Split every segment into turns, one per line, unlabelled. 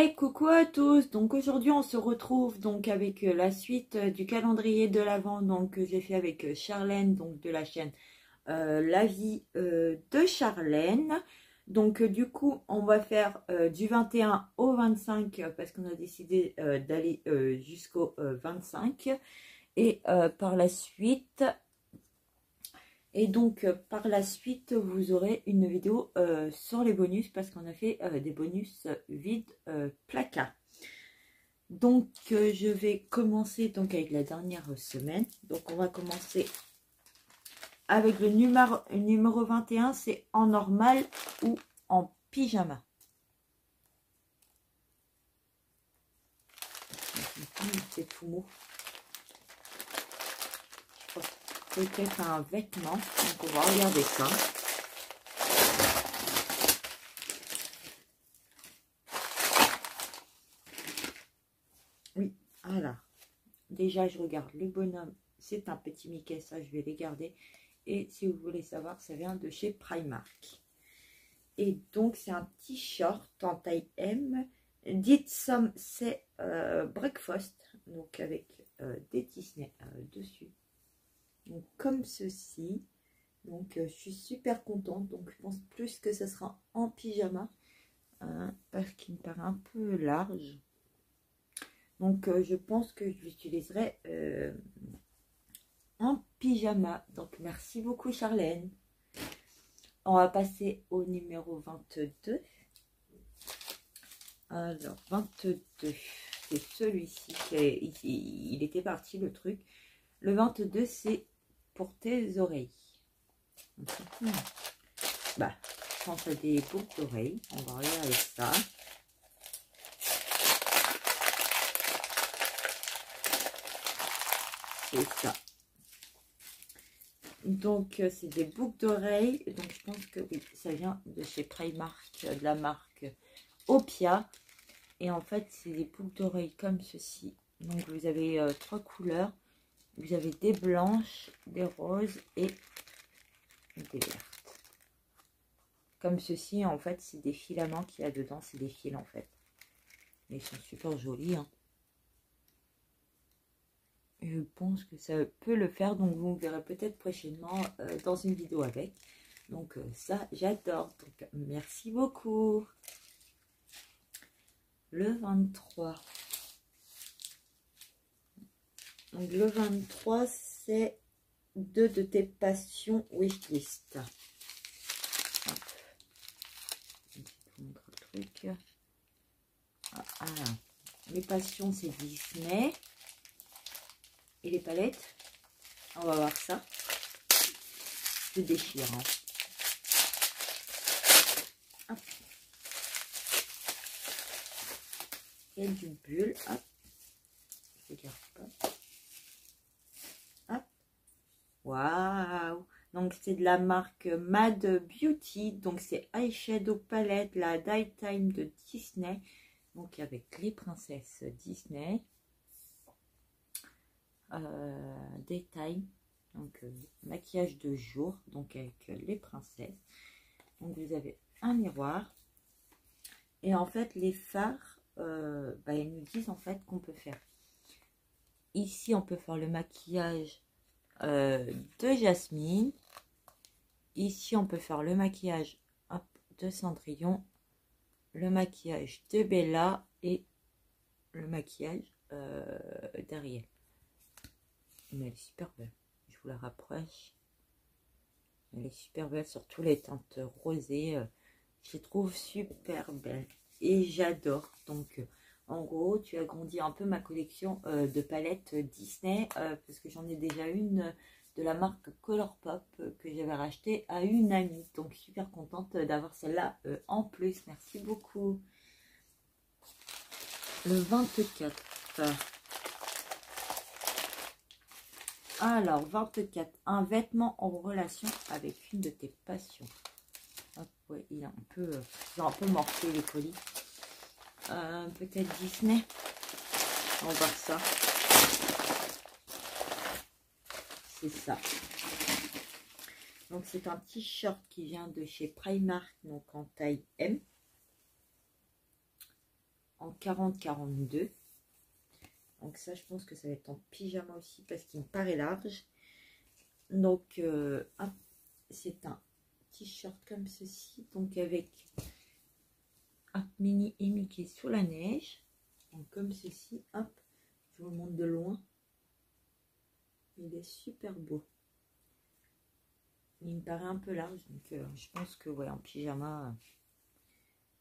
Hey, coucou à tous. Donc aujourd'hui on se retrouve donc avec la suite du calendrier de l'Avent donc que j'ai fait avec Charlène donc de la chaîne La vie de Charlène. Donc du coup on va faire du 21 au 25 parce qu'on a décidé d'aller jusqu'au 25 et par la suite par la suite, vous aurez une vidéo sur les bonus parce qu'on a fait des bonus vide placard. Donc, je vais commencer donc avec la dernière semaine. Donc, on va commencer avec le numéro 21. C'est en normal ou en pyjama. C'est tout mou. Peut-être un vêtement, donc on va regarder ça. Oui, alors, déjà je regarde le bonhomme, c'est un petit Mickey, ça je vais les garder. Et si vous voulez savoir, ça vient de chez Primark. Et donc c'est un petit short en taille M. Did some c'est breakfast, donc avec des Disney dessus. Donc comme ceci. Donc je suis super contente. Donc je pense plus que ce sera en pyjama. Parce qu'il me paraît un peu large. Donc je pense que je l'utiliserai en pyjama. Donc merci beaucoup Charlène. On va passer au numéro 22. Alors 22, c'est celui-ci. Il était parti le truc. Le 22 c'est pour tes oreilles. Bah, quand tu as des boucles d'oreilles, on va regarder ça. C'est ça. Donc, c'est des boucles d'oreilles. Donc, je pense que oui, ça vient de chez Primark, de la marque Opia. Et en fait, c'est des boucles d'oreilles comme ceci. Donc, vous avez trois couleurs. Vous avez des blanches, des roses et des vertes. Comme ceci, en fait, c'est des filaments qu'il y a dedans. C'est des fils, en fait. Mais ils sont super jolis, hein. Je pense que ça peut le faire. Donc, vous me verrez peut-être prochainement dans une vidéo avec. Donc, ça, j'adore. Donc, merci beaucoup. Le 23. Donc, le 23, c'est 2 de tes passions wishlist. Ah, les passions, c'est Disney. Et les palettes, on va voir ça. Je déchire. Hein. Hop. Et du bulle. Hop. Je regarde pas. Hop. Waouh. Donc c'est de la marque Mad Beauty. Donc c'est eyeshadow palette, la Daytime de Disney. Donc avec les princesses Disney. Détail, donc maquillage de jour, donc avec les princesses. Donc vous avez un miroir et en fait les fards, ils nous disent en fait qu'on peut faire. Ici on peut faire le maquillage de Jasmine. Ici on peut faire le maquillage de Cendrillon, le maquillage de Bella et le maquillage d'Ariel. Mais elle est super belle, je vous la rapproche. Elle est super belle, surtout les teintes rosées, je les trouve super belles et j'adore. Donc en gros tu agrandis un peu ma collection de palettes Disney parce que j'en ai déjà une de la marque Colourpop que j'avais racheté à une amie. Donc super contente d'avoir celle-là en plus. Merci beaucoup. Le 24. Alors, 24, un vêtement en relation avec une de tes passions. Hop, ouais, il a un peu morflé les colis. Peut-être Disney. On va voir ça. C'est ça. Donc, c'est un t-shirt qui vient de chez Primark, donc en taille M. en 40-42. Donc ça, je pense que ça va être en pyjama aussi parce qu'il me paraît large. Donc, c'est un t-shirt comme ceci. Donc, avec un mini et Mickey sous la neige. Donc, comme ceci. Hop, je vous le montre de loin. Il est super beau. Il me paraît un peu large. Donc, je pense que, ouais, en pyjama,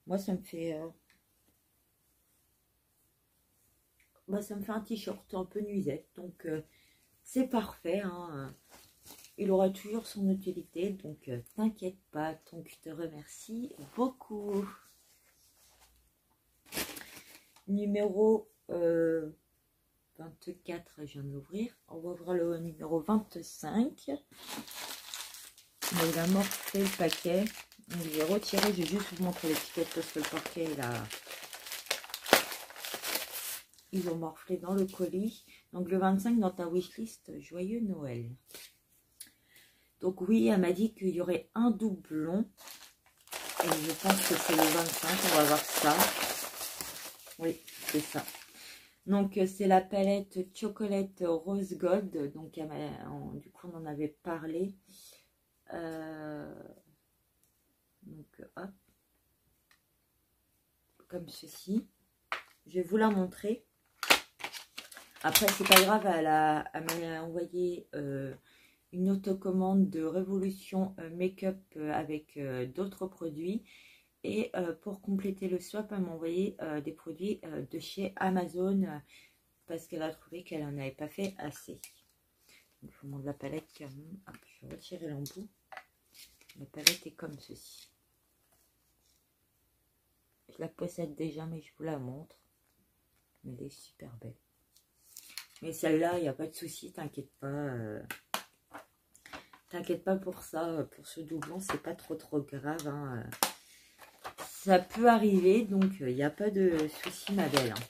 moi, ça me fait... ça me fait un t-shirt un peu nuisette. Donc, c'est parfait, hein. Il aura toujours son utilité, donc t'inquiète pas. Donc je te remercie beaucoup. Numéro 24, je viens de l'ouvrir. On va ouvrir le numéro 25. Il a morflé le paquet. Donc, j'ai retiré, je vais juste vous montrer l'étiquette parce que le paquet ils ont morflé dans le colis. Donc le 25 dans ta wishlist, joyeux Noël. Donc oui, elle m'a dit qu'il y aurait un doublon. Et je pense que c'est le 25. On va voir ça. Oui, c'est ça. Donc c'est la palette Chocolate Rose Gold. Donc du coup, on en avait parlé. Donc hop. Comme ceci. Je vais vous la montrer. Après, c'est pas grave. Elle m'a envoyé... une autocommande de Révolution Make-up avec d'autres produits. Et pour compléter le swap, elle m'a envoyé des produits de chez Amazon parce qu'elle a trouvé qu'elle n'en avait pas fait assez. Donc, je vous montre la palette quand même. Hop, je vais retirer l'embout. La palette est comme ceci. Je la possède déjà, mais je vous la montre. Mais elle est super belle. Mais celle-là, il n'y a pas de souci, t'inquiète pas. T'inquiète pas pour ça, pour ce doublon, c'est pas trop grave. Hein. Ça peut arriver, donc il n'y a pas de souci, ma belle. Hein.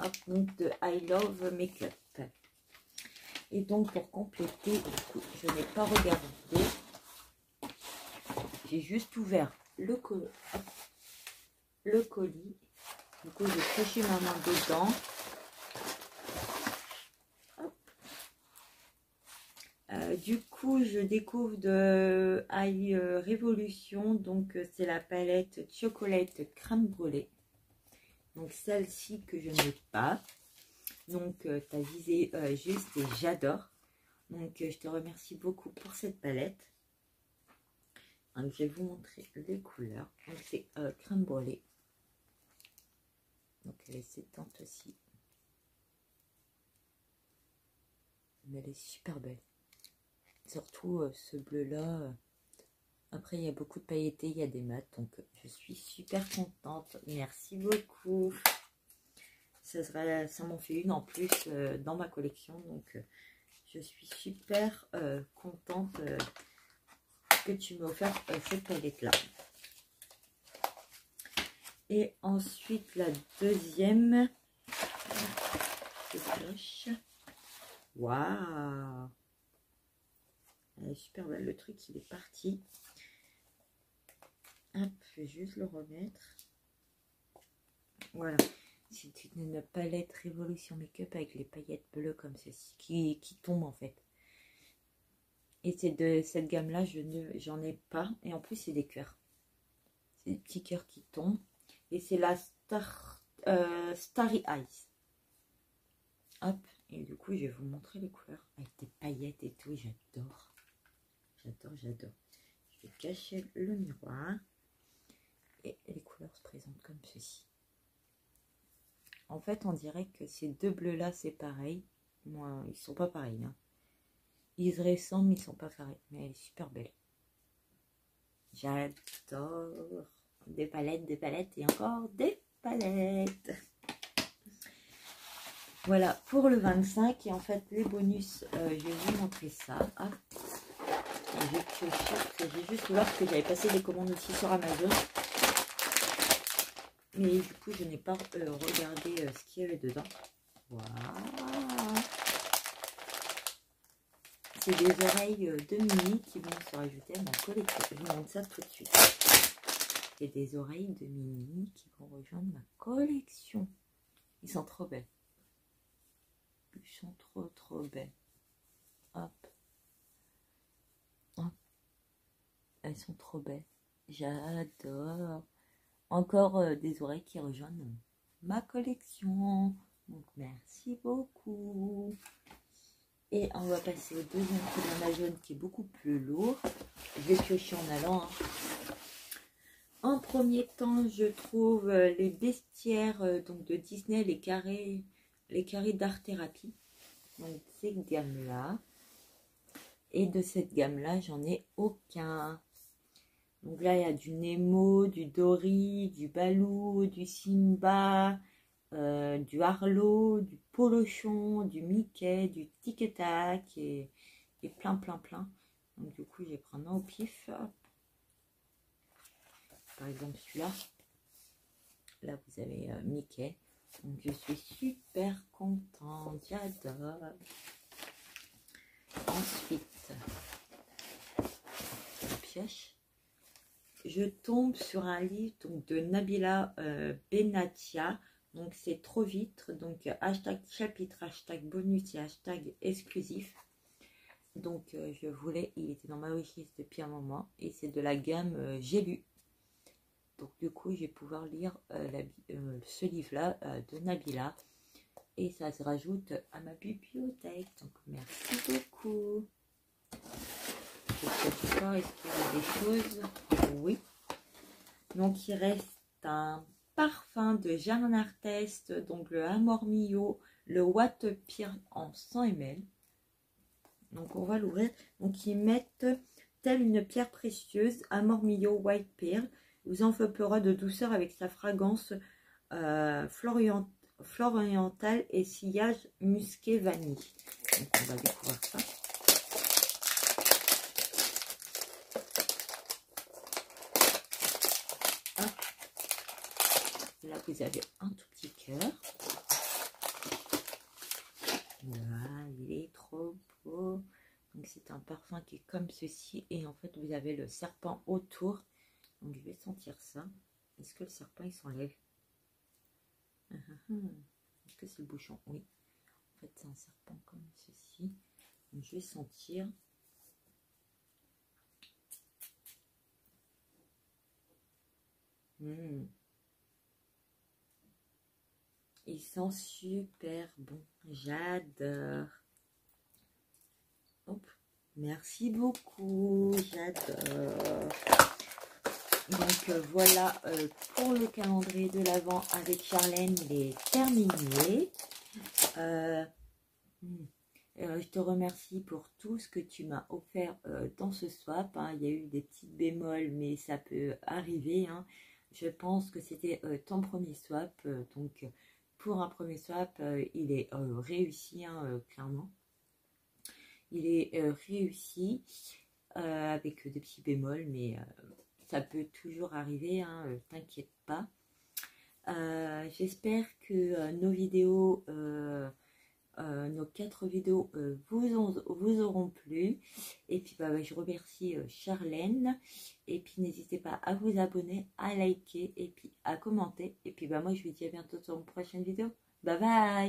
Hop, donc de I Love Makeup. Et donc pour compléter, du coup, je n'ai pas regardé. J'ai juste ouvert le colis. Du coup, j'ai caché ma main dedans. Du coup, je découvre de Révolution. Donc, c'est la palette Chocolate Crème Brûlée. Donc, celle-ci que je n'ai pas. Donc, tu as visé juste et j'adore. Donc, je te remercie beaucoup pour cette palette. Donc, je vais vous montrer les couleurs. Donc, c'est Crème Brûlée. Donc, elle est sétante aussi. Mais elle est super belle. Surtout ce bleu là. Après il y a beaucoup de pailletés, il y a des mats, donc je suis super contente. Merci beaucoup. Ça m'en fait une en plus dans ma collection, donc je suis super contente que tu m'aies offert cette palette là. Et ensuite la deuxième. Waouh! Elle est super belle, le truc il est parti. Hop, je vais juste le remettre. Voilà, c'est une palette Révolution Make-up avec les paillettes bleues comme ceci, qui tombent en fait. Et c'est de cette gamme là, j'en ai pas. Et en plus c'est des cœurs. C'est des petits cœurs qui tombent. Et c'est la Starry Eyes. Hop, et du coup je vais vous montrer les couleurs avec des paillettes et tout, j'adore. J'adore. Je vais cacher le miroir. Et les couleurs se présentent comme ceci. En fait, on dirait que ces deux bleus-là, c'est pareil. Moi, ils sont pas pareils. Hein. Ils se ressemblent, mais ils sont pas pareils. Mais elle est super belle. J'adore. Des palettes et encore des palettes. Voilà, pour le 25. Et en fait, les bonus, je vais vous montrer ça. Hop. J'ai juste voir que j'avais passé des commandes aussi sur Amazon. Mais du coup, je n'ai pas regardé ce qu'il y avait dedans. Voilà. C'est des oreilles de Mini qui vont se rajouter à ma collection. Je vous montre ça tout de suite. et des oreilles de Minnie qui vont rejoindre ma collection. Ils sont trop belles. Ils sont trop belles. Hop. Hop. Elles sont trop belles. J'adore. Encore des oreilles qui rejoignent ma collection. Donc merci beaucoup. Et on va passer au deuxième coup d'Amazon qui est beaucoup plus lourd. Je vais piocher en allant. Hein. En premier temps, je trouve les bestiaires donc de Disney, les carrés d'art thérapie. Donc cette gamme-là. Et de cette gamme-là, j'en ai aucun. Donc là, il y a du Nemo, du Dory, du Baloo, du Simba, du Arlo, du Polochon, du Mickey, du Tic et Tac et plein. Donc du coup, je vais prendre un au pif. Par exemple, celui-là. Là, vous avez Mickey. Donc je suis super contente. J'adore. Ensuite, je pioche. Je tombe sur un livre donc, de Nabila Benatia. Donc c'est trop vite. Donc hashtag chapitre, hashtag bonus et hashtag exclusif. Donc je voulais, il était dans ma wishlist depuis un moment. Et c'est de la gamme J'ai lu. Donc du coup je vais pouvoir lire ce livre-là de Nabila. Et ça se rajoute à ma bibliothèque. Donc merci beaucoup. Je sais pas, est-ce qu'il y a des choses? Oui. Donc il reste un parfum de Jeanne Artest, donc le Amor Mio, le What Pire en 100 ml. Donc on va l'ouvrir. Donc ils mettent telle une pierre précieuse, Amor Mio White Pearl, vous enveloppera de douceur avec sa fragrance flore orientale et sillage musqué vanille. Donc on va découvrir ça. Là, vous avez un tout petit cœur. Voilà, il est trop beau. Donc, c'est un parfum qui est comme ceci. Et en fait, vous avez le serpent autour. Donc, je vais sentir ça. Est-ce que le serpent, il s'enlève? Est-ce que c'est le bouchon? Oui. En fait, c'est un serpent comme ceci. Donc, je vais sentir. Il sent super bon. J'adore. Hop. Merci beaucoup. J'adore. Donc voilà pour le calendrier de l'Avent avec Charlène. Il est terminé. Je te remercie pour tout ce que tu m'as offert dans ce swap. Hein. Il y a eu des petites bémols, mais ça peut arriver. Hein. Je pense que c'était ton premier swap. Donc pour un premier swap, il est réussi, hein, clairement. Il est réussi avec des petits bémols, mais ça peut toujours arriver, hein, t'inquiète pas. J'espère que nos vidéos, nos 4 vidéos vous auront plu. Et puis je remercie Charlène. Et puis n'hésitez pas à vous abonner, à liker et puis à commenter. Et puis moi je vous dis à bientôt sur une prochaine vidéo. Bye bye.